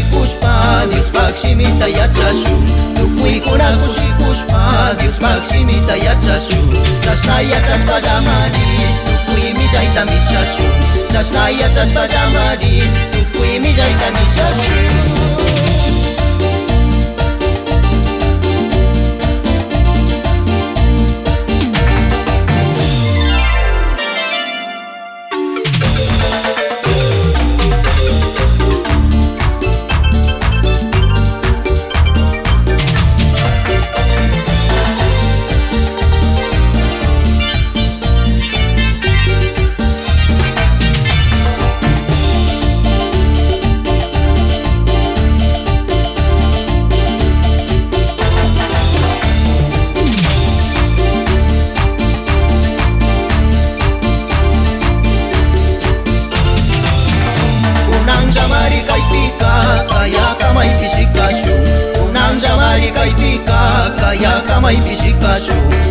kushikushpa Diospak shimita yachashun Tukuykuna kushikushpa Diospak shimita yachashun Chashna yachashpa llamari Tukuy millayta mishashun Chashna yachashpa llamari Tukuy millayta mishashun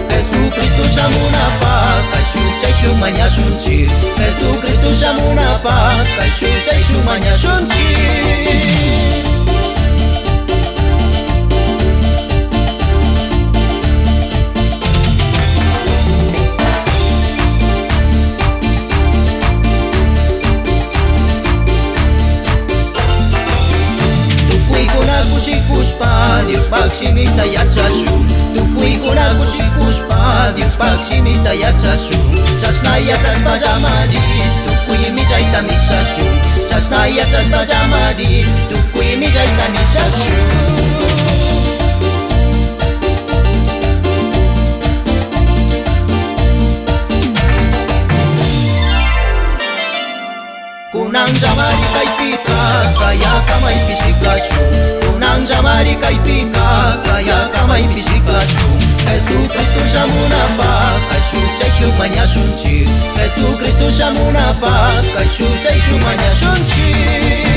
Jesucristo shamunapa kaishu chaishu manyashunchi Jesucristo shamunapa kaishu chaishu manyashunchi Diospak shimita yachashun Tukuykuna kushikushpa Diospak shimita yachashun Chashna yachashpa llamari Tukuy millayta mishashun Chashna yachashpa llamari Tukuy millayta mishashun Kunan llamari kaypika Kayakamay pishikashun Kunan llamari kaypika Kayakamay pishikashun Jesucristo shamunapa Kaishu chaishu manyashunchi Jesucristo shamunapa Kaishu chaishu manyashunchi